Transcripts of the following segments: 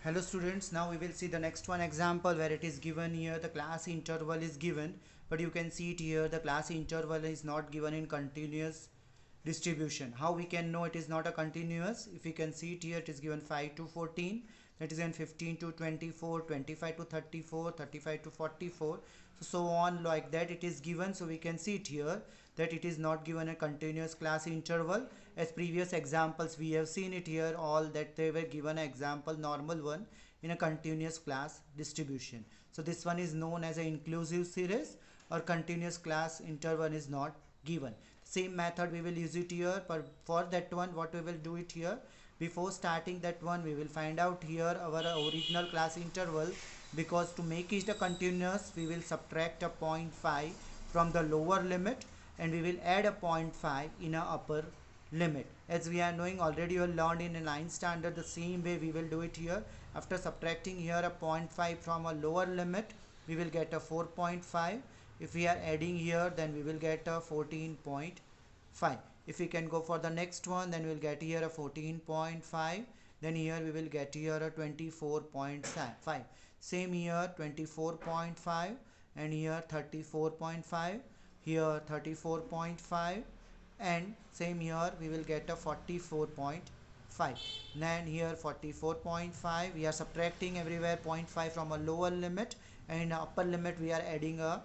Hello students, now we will see the next one example where it is given here the class interval is given, but you can see it here the class interval is not given in continuous distribution. How we can know it is not a continuous? If we can see it here, it is given 5 to 14, that is in 15 to 24, 25 to 34, 35 to 44, so on like that it is given. So we can see it here that it is not given a continuous class interval. As previous examples we have seen it here all that they were given an example normal one in a continuous class distribution. So this one is known as an inclusive series, or continuous class interval is not given. Same method we will use it here, but for that one what we will do it here, before starting that one we will find out here our original class interval, because to make it a continuous we will subtract a 0.5 from the lower limit and we will add a 0.5 in a upper limit. As we are knowing already, you have learned in a 9th standard, the same way we will do it here. After subtracting here a 0.5 from a lower limit, we will get a 4.5. If we are adding here, then we will get a 14.5. If we can go for the next one, then we will get here a 14.5. Then here we will get here a 24.5. Same here 24.5, and here 34.5, here 34.5, and same here we will get a 44.5. Then here 44.5, we are subtracting everywhere 0.5 from a lower limit, and in upper limit we are adding a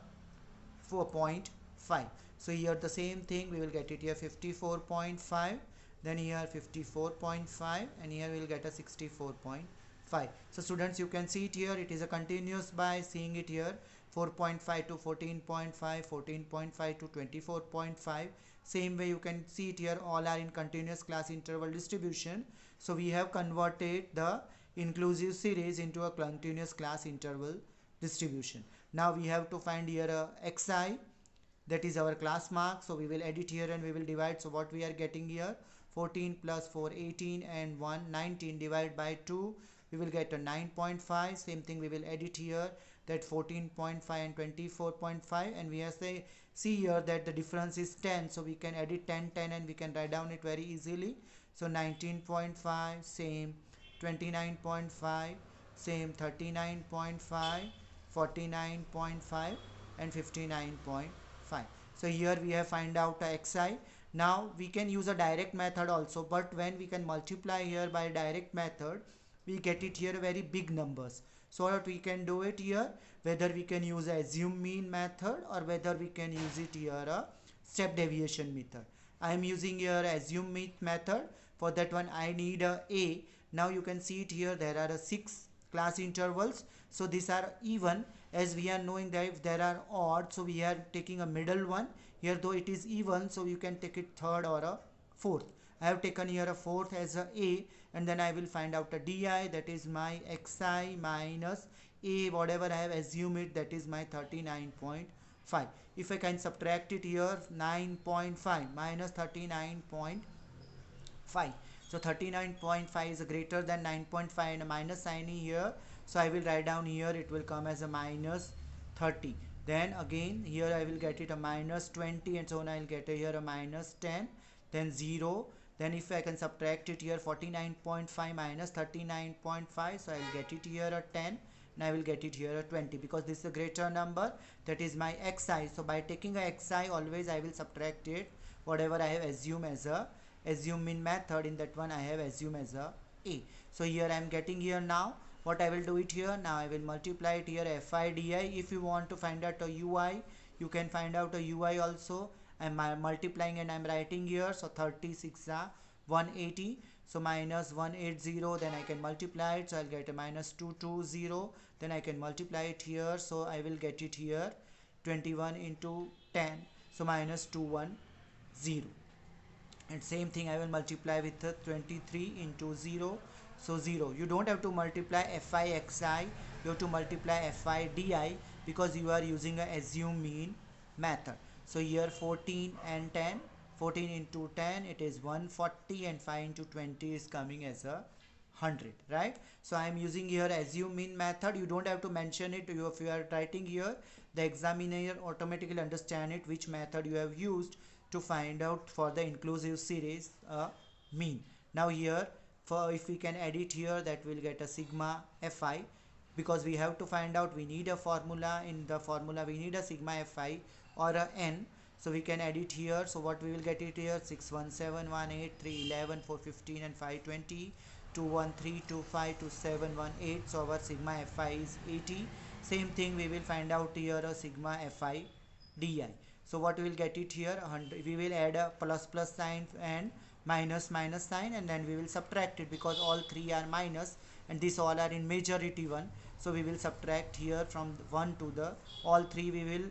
4.5. so here the same thing we will get it here 54.5, then here 54.5, and here we will get a 64.5. so students, you can see it here, it is a continuous by seeing it here 4.5 to 14.5, 14.5 to 24.5. Same way you can see it here, all are in continuous class interval distribution. So we have converted the inclusive series into a continuous class interval distribution. Now we have to find here a xi, that is our class mark. So we will edit here and we will divide. So what we are getting here, 14 plus 4 18, and 1 19, divide by 2, we will get a 9.5. same thing we will edit here, that 14.5 and 24.5, and we have see here that the difference is 10, so we can edit 10 10 and we can write down it very easily. So 19.5, same 29.5, same 39.5, 49.5, and 59.5. so here we have find out a xi. Now we can use a direct method also, but when we can multiply here by direct method, we get it here very big numbers. So what we can do it here, whether we can use a assume mean method or whether we can use it here a step deviation method. I am using here assume mean method. For that one I need a. Now you can see it here, there are 6 class intervals. So these are even, as we are knowing that if there are odd, so we are taking a middle one. Here though it is even, so you can take it third or a fourth. I have taken here a fourth as a, and then I will find out a di, that is my xi minus a, whatever I have assumed it, that is my 39.5. If I can subtract it here, 9.5 minus 39.5. So 39.5 is greater than 9.5, and a minus sign here. So I will write down here, it will come as a minus 30. Then again here I will get it a minus 20, and so on I will get here a minus 10, then 0. Then if I can subtract it here, 49.5 minus 39.5, so I will get it here a 10, and I will get it here a 20, because this is a greater number, that is my xi. So by taking a xi, always I will subtract it whatever I have assumed as a assume mean method. In that one I have assumed as a. So here I am getting here. Now what I will do it here, now I will multiply it here fi di. If you want to find out a ui, you can find out a ui also. I'm multiplying and I'm writing here, so 36 are 180, so minus 180, then I can multiply it, so I'll get a minus 220, then I can multiply it here, so I will get it here 21 into 10, so minus 210, and same thing I will multiply with 23 into 0, so 0. You don't have to multiply fi xi, you have to multiply fi di, because you are using a assume mean method. So here 14 and 10, 14 into 10 it is 140, and 5 into 20 is coming as a 100, right? So I am using here assume mean method. You don't have to mention it. If you are writing here, the examiner automatically understand it which method you have used to find out for the inclusive series mean. Now here For if we can edit here, that will get a sigma fi, because we have to find out, we need a formula. In the formula we need a sigma fi or a n, so we can edit here. So what we will get it here: 617, 118, 311, 415 and 520, 213, 25, 2718. So our sigma fi is 80. Same thing we will find out here, a sigma fi di. So what we will get it here: 100. We will add a plus plus sign and minus minus sign, and then we will subtract it, because all three are minus and these all are in majority one. So we will subtract here from 1 to the all three, we will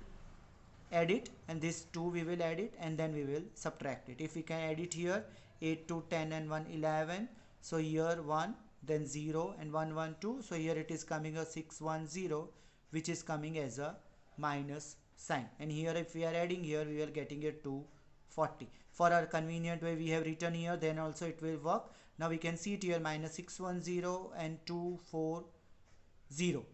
add it, and this 2 we will add it, and then we will subtract it. If we can add it here, 8 to 10 and 1 11. So here 1, then 0 and 1 1 2. So here it is coming a 610, which is coming as a minus sign. And here if we are adding here, we are getting it to 40. For our convenient way, we have written here, then also it will work. Now we can see it here, minus 610 and 240,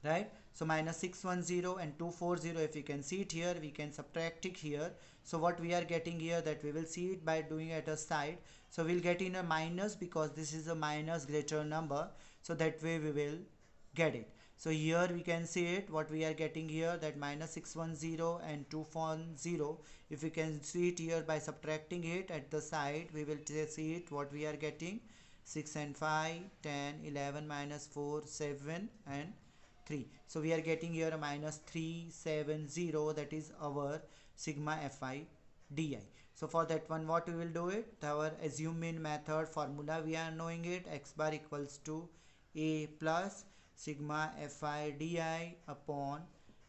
right? So minus 610 and 240, if you can see it here, we can subtract it here. So what we are getting here, that we will see it by doing at a side. So we'll get in a minus, because this is a minus greater number, so that way we will get it. So here we can see it, what we are getting here, that minus 610 and 240. If you can see it here, by subtracting it at the side, we will see it, what we are getting: 6 and 5, 10, 11, minus 4, 7 and 3. So we are getting here a minus 370, that is our sigma fi di. So for that one, what we will do it, our assume mean method formula, we are knowing it, x bar equals to a plus sigma fi di upon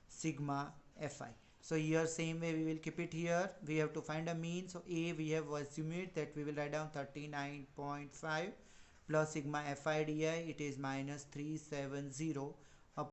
sigma fi. So here same way we will keep it here, we have to find a mean. So a we have assumed that we will write down 39.5 plus sigma fi di, it is minus 370